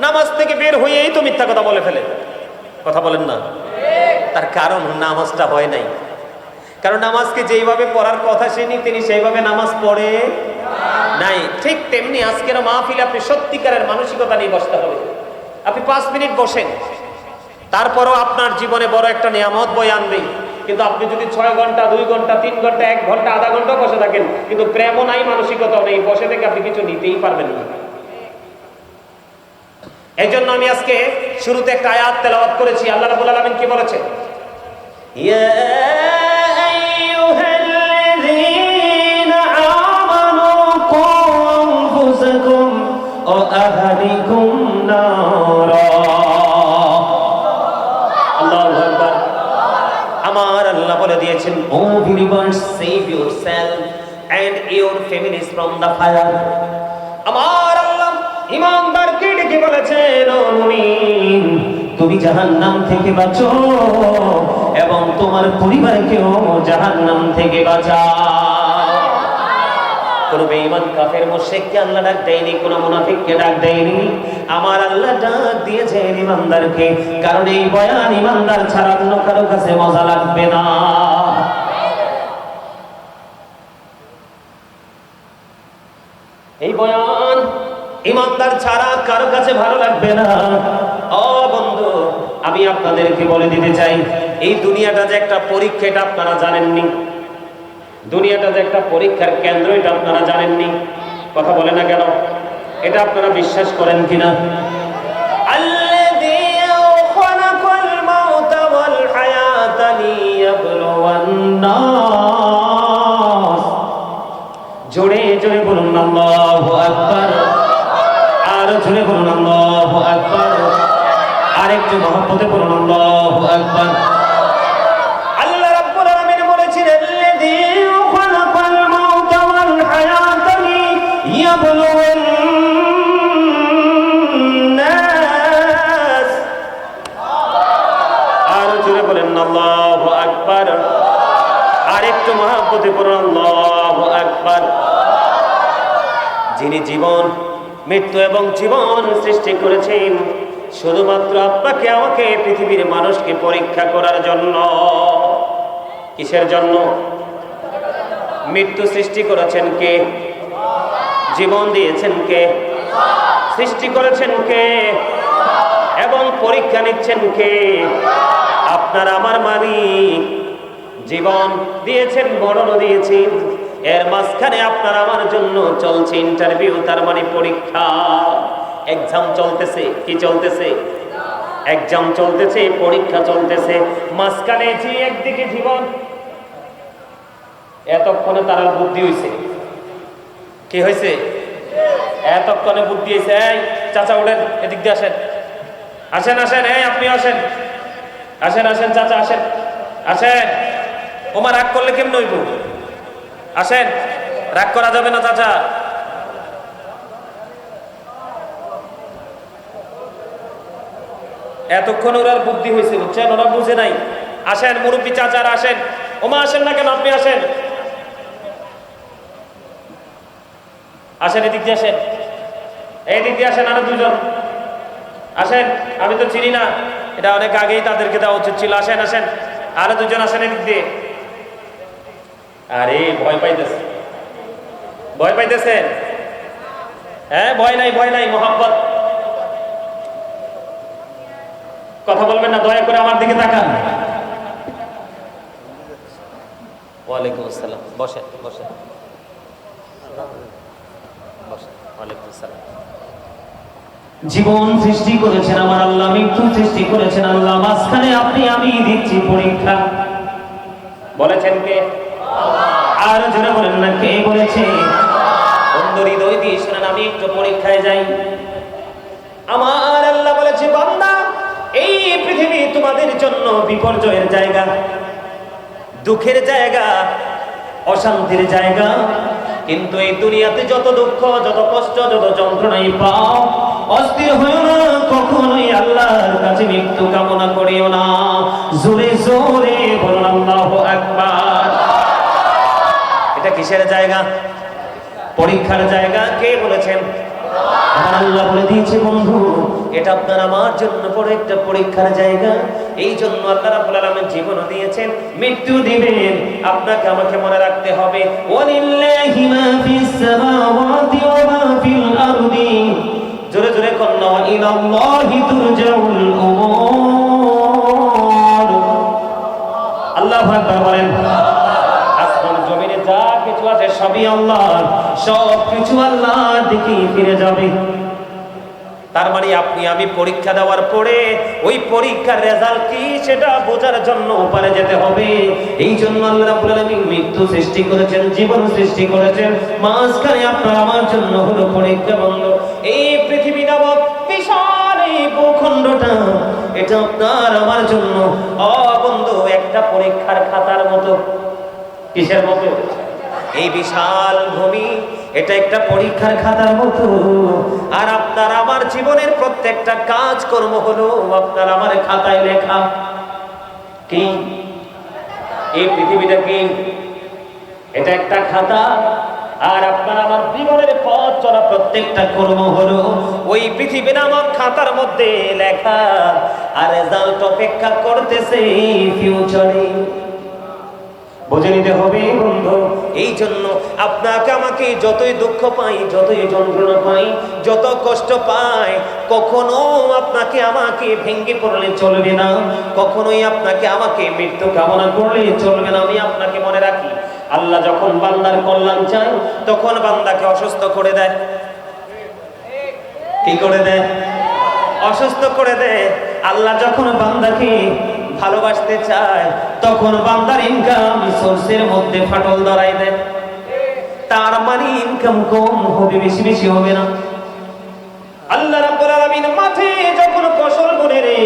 নামাজ থেকে বের হয়েই তো মিথ্যা কথা বলে ফেলে। কথা বলেন না? তার কারণ নামাজটা হয় নাই। কারণ নামাজকে যেইভাবে পড়ার কথা তিনি সেইভাবে নামাজ পড়ে নাই। ঠিক তেমনি আজকের মাহফিলে আপনি সত্যিকারের মানসিকতা নিয়ে বসতে হবে। আপনি 5 মিনিট বসেন, তারপরও আপনার জীবনে বড় একটা নিয়ামত বয়ে আনবে। কিন্তু আপনি যদি 6 ঘন্টা, 2 ঘন্টা, 3 ঘন্টা, 1 ঘন্টা, আধা ঘন্টা বসে থাকেন, কিন্তু প্রেমও নাই, মানসিকতাও নেই, বসে থেকে আপনি কিছু নিতেই পারবেন না। এই জন্য আমি আজকে শুরুতে একটা আয়াত তেলাওয়াত করেছি। আল্লাহ রাব্বুল আলামিন কি বলেছে? ইয়া আইয়ুহাল্লাযীনা আমানু কু আনফুসাকুম ওয়া আহলিকুম নারা। আল্লাহু আকবার। আমার আল্লাহ বলে দিয়েছেন, ও believers, save yourself and your families from the fire. আমার আল্লাহ ঈমানদারকে ডেকে বলেছেন, ও মুমিন, তুমি জাহান্নাম থেকে বাঁচো এবং তোমার পরিবারকেও জাহান্নাম থেকে বাঁচাও। কোন বেঈমান কাফের মুশরিককে আল্লাহ ডাক দেয়নি, কোন মুনাফিককে ডাক দেয়নি। আমার আল্লাহ ডাক দিয়েছেন ঈমানদারকে, কারণ এই বয়ান ঈমানদার ছাড়া অন্য কারো কাছে মজা লাগবে না। এই বয়ান ঈমানদার ছাড়া কারো কাছে ভালো লাগবে না। ও বন্ধু, আমি আপনাদেরকে বলে দিতে চাই, এই দুনিয়াটা যে একটা পরীক্ষা, এটা আপনারা জানেননি। দুনিয়াটা যে একটা পরীক্ষার কেন্দ্র, এটা আপনারা জানেননি। কথা বলে না কেন? এটা আপনারা বিশ্বাস করেন কিনা? আল্লাযী খালাকাল মাউতা ওয়াল হায়াতা লিয়াবলুওয়ান নাস। জোরে জোরে বলুন আল্লাহু আকবার। আর জোরে বলুন আল্লাহু আকবার। আরেকটু মহব্বতে বলুন আল্লাহু আকবার। আল্লাহ রাব্বুল আলামিন বলেছেন, আল্লাযী খালাকাল মাউতা ওয়াল হায়াতা লিয়াবলুওয়ান নাস। আর জোরে বলেন আল্লাহু আকবার। আরেকটু মহব্বতে বলুন আল্লাহু আকবার। যিনি জীবন, মৃত্যু এবং জীবন সৃষ্টি করেছেন শুধুমাত্র আপনাকে আমাকে, পৃথিবীর মানুষকে পরীক্ষা করার জন্য। কিসের জন্য? মৃত্যু সৃষ্টি করেছেন কে? জীবন দিয়েছেন কে? সৃষ্টি করেছেন কে? এবং পরীক্ষা নিচ্ছেন কে? আপনার আমার মালিক। জীবন দিয়েছেন, মরণও দিয়েছেন, এর মাঝখানে আপনার আমার জন্য চলছে ইন্টারভিউ, তার মানে পরীক্ষা। এক্সাম চলতেছে। কি চলতেছে? এক্সাম চলতেছে, পরীক্ষা চলতেছে। মাঝখানে যে একদিকে জীবন, এতক্ষণে তার বুদ্ধি হয়েছে। কি হয়েছে? এতক্ষণে বুদ্ধি হয়েছে। এই চাচা উঠেন, এদিক দিয়ে আসেন, আসেন আসেন, এই আপনি আসেন, আসেন আসেন চাচা, আসেন আসেন। ওমা রাগ করলে কেমন হইব? আসেন, রাগ করা যাবে না চাচা। এতক্ষণ ওরার বুদ্ধি হয়েছে, বুঝছেন? ওরা বুঝে নাই। আসেন মুরব্বী চাচারা, আসেন। ওমা আসেন না কেন? আপনি আসেন, আসেন এদিক দিয়ে আসেন, এই দিক দিয়ে আসেন। আরো দুজন আসেন। আমি তো চিনি না, এটা অনেক আগেই তাদেরকে দেওয়া উচিত ছিল। আসেন আসেন, আরো দুজন আসেন এদিক দিয়ে। আরে ভয় পাইতেছে, ভয় পাইতেছেন? হ্যাঁ, ভয় নাই, ভয় নাই, মোহাম্মত। কথা বলবেন না, দয়া করে আমার দিকে তাকান। ওয়ালাইকুম আসসালাম। বসেন বসেন বসেন। ওয়ালাইকুম আসসালাম। জীবন সৃষ্টি করেছেন আমার আল্লাহ, মৃত্যু সৃষ্টি করেছেন আল্লাহ, মাঝখানে আপনি আমি দিচ্ছি পরীক্ষা। বলেছেন কে? আর জোরে বলেন না, কে বলেছে? বন্ধু হৃদয় দিয়ে শুনেন, আমি একটু পরীক্ষা আমাদের জন্য বিপর্যয়ের জায়গা, দুঃখের জায়গা, অশান্তির জায়গা। কিন্তু এই দুনিয়াতে যত দুঃখ, যত কষ্ট, যত যন্ত্রণাই পাও, অস্থির হইও না, কখনোই আল্লাহর কাছে মৃত্যু কামনা করিও না। জোরে জোরে বলুন আল্লাহু আকবার। এটা কিসের জায়গা? পরীক্ষার জায়গা। কে বলেছেন? আমার আল্লাহ বলে দিয়েছে বন্ধু, এটা আপনার আমার জন্য বড় একটা পরীক্ষার জায়গা। এই জন্য আল্লাহ রাব্বুল আলামিন জীবনও দিয়েছেন, মৃত্যু দিবেন। আপনাকে আমাকে মনে রাখতে হবে, ওয়ালিল্লাহি মা ফিস সামাওয়াতি ওয়া মা ফিল আরদি। জোরে জোরে কন্না, ওয়া ইলাল্লাহি তুরজাউল উমুর। আল্লাহু আকবার বলেন। আসমান জমিনে যা কিছু আছে সবই আল্লাহর, সব কিছু আল্লাহর দিকে ফিরে যাবে। তার মানে আপনি আমি পরীক্ষা দেওয়ার পরে ওই পরীক্ষার রেজাল্ট কি সেটা বোঝার জন্য ওপারে যেতে হবে। এই জন্য আল্লাহ রাব্বুল আলামিন মৃত্যু সৃষ্টি করেছেন, জীবন সৃষ্টি করেছেন, মাঝখানে আপনার আমার জন্য হলো পরীক্ষা বন্ধ। এই পৃথিবী নামক বিশাল এই ভূখণ্ডটা, এটা আপনার আমার জন্য বন্ধু একটা পরীক্ষার খাতার মতো। কিসের মতো? এই বিশাল ভূমি, এটা একটা পরীক্ষার খাতার মতো। আর আপনার আমার জীবনের প্রত্যেকটা কাজকর্ম হলো আপনার আমার খাতায় লেখা। কি এই পৃথিবীটা কি? এটা একটা খাতা। আর আপনার আমার জীবনের পথ চলা প্রত্যেকটা কর্ম হলো ওই পৃথিবী নামক খাতার মধ্যে লেখা। আর রেজাল্ট অপেক্ষা করতেছে ফিউচারে। বুঝে নিতে হবে বন্ধু। এই জন্য আপনাকে আমাকে যতই দুঃখ পাই, যতই যন্ত্রণা পাই, যত কষ্ট পাই, কখনো আপনাকে আমাকে ভেঙে পড়লে চলবে না, কখনোই আপনাকে আমাকে মৃত্যু কামনা করলে চলবে না। আমি আপনাকে মনে রাখি, আল্লাহ যখন বান্দার কল্যাণ চায় তখন বান্দাকে অসুস্থ করে দেয়। কি করে দেয়? অসুস্থ করে দেয়। আল্লাহ যখন বান্দাকে ভালোবাসতে চায় তখন বান্দার ইনকাম সোর্সের মধ্যে ফাটল ধরাই দেয়। তার মানে ইনকাম কম হবে, বেশি বেশি হবে না। আল্লাহ রাব্বুল আলামিন মাঠে যখন ফসল বুনে রে,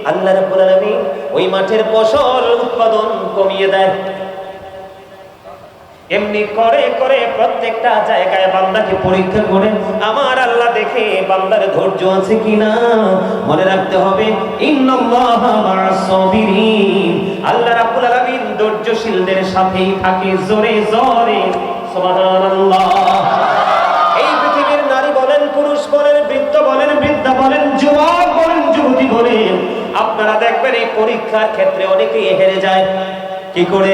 আল্লাহ রাব্বুল আলামিন ওই মাঠের ফসল উৎপাদন কমিয়ে দেয়। এমনি করে করে প্রত্যেকটা জায়গায় বান্দাকে পরীক্ষা করে আমার আল্লাহ দেখে বান্দার ধৈর্য আছে কিনা। মনে রাখতে হবে, ইন্নাল্লাহা মা'আস সাবিরিন। আল্লাহ রাব্বুল আলামিন ধৈর্যশীলদের সাথেই থাকে। জোরে জোরে সুবহানাল্লাহ। এই পৃথিবীর নারী বলেন, পুরুষ বলেন, বৃদ্ধ বলেন, বৃদ্ধা বলেন, যুবক বলেন, যুবতী বলেন, আপনারা দেখবেন এই পরীক্ষার ক্ষেত্রে অনেকেই হেরে যায়। কি করে?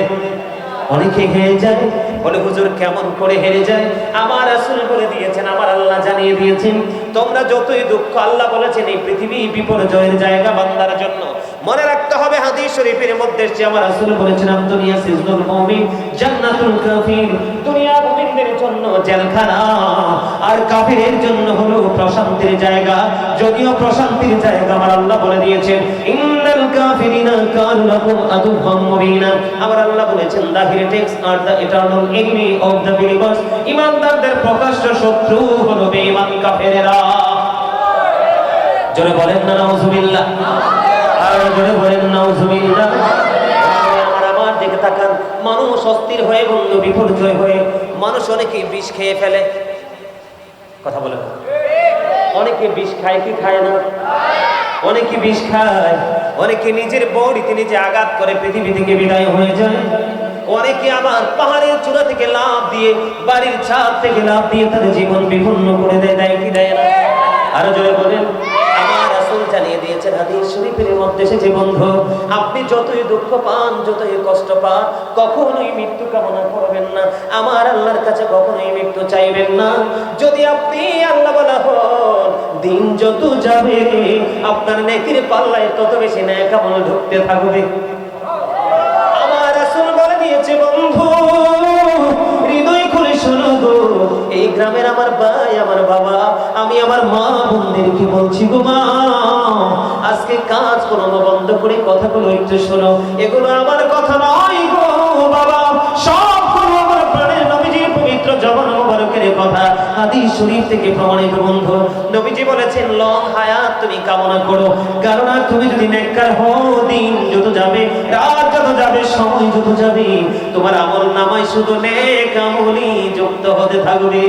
অনেকে হেরে যায়। বলে হুজুর কেমন করে হেরে যায়? আমার রাসূল বলে দিয়েছেন, আমার আল্লাহ জানিয়ে দিয়েছেন, তোমরা যতই দুঃখ, আল্লাহ বলেছেন এই পৃথিবী বিপর্যয়ের জায়গা বান্দার জন্য। মনে রাখতে হবে হাদিস শরীফের মধ্যে এসেছে, আমার রাসূল বলেছেন, দুনিয়া সিজনুল মুমিন জান্নাতুল কাফির। দুনিয়া মুমিনদের জন্য জেলখানা, আর কাফিরের জন্য হলো প্রশান্তির জায়গা। যদিও প্রশান্তির জায়গা আমার আল্লাহ বলে দিয়েছেন, ইন্নাল কাফিরিনা কানু লাকুম আদুওয়াম মুবিনা। আমার আল্লাহ বলেছেন, the heretics are the eternal enemy of the believers. ঈমানদারদের প্রকাশ্য শত্রু হলো বেঈমান কাফেরেরা। জোরে বলেন না নাউজুবিল্লাহ। আর জোরে বলেন নাউজুবিল্লাহ। আমার দিকে তাকান, মানুষ অস্থির হয়ে বন্ধু বিপর্যয় হয়ে মানুষ অনেকে বিষ খেয়ে ফেলে। কথা বলেন। অনেকে বিষ খায় কি খায় না? অনেকে বিষ খায়। অনেকে নিজের বডিতে নিজে আঘাত করে পৃথিবী থেকে বিদায় হয়ে যায়। অনেকে আমার পাহাড়ের চূড়া থেকে লাফ দিয়ে, বাড়ির ছাদ থেকে লাফ দিয়ে তাদের জীবন বিপন্ন করে দেয়। দেয় কি দেয় না? আরো জোরে বলেন। আমার রাসূল জানিয়ে দিয়েছেন হাদিস শরীফের মধ্যে এসেছে, বন্ধু আপনি যতই দুঃখ পান, যতই কষ্ট পান, কখনোই মৃত্যু কামনা করবেন না। আমার আল্লাহর কাছে কখনোই মৃত্যু চাইবেন না। যদি আপনি আল্লাহ বলা হন, দিন যত যাবে আপনার নেকির পাল্লায় তত বেশি নেক আমল ঢুকতে থাকবে। আমার রাসূল বলে দিয়েছে, বন্ধু হৃদয় খুলে শোনো গো, এই গ্রামের আমার ভাই, আমার বাবা, আমি আমার মা বোনদেরকে বলছি গো মা, আজকে কাজ করো না, বন্ধ করে কথাগুলো একটু শোনো। এগুলো আমার কথা নয় গো বাবা, সবগুলো আমার প্রাণের নবীজির পবিত্র জবান মোবারকের কথা। হাদিস শরীফ থেকে প্রমাণিত বন্ধু। নবীজি বলেছেন লং হায়াত তুমি কামনা করো, কারণ তুমি যদি নেককার হও, দিন যত যাবে, রাত যত যাবে, সময় যত যাবে, তোমার আমল নামায় শুধু নেক আমলই যুক্ত হতে থাকবে।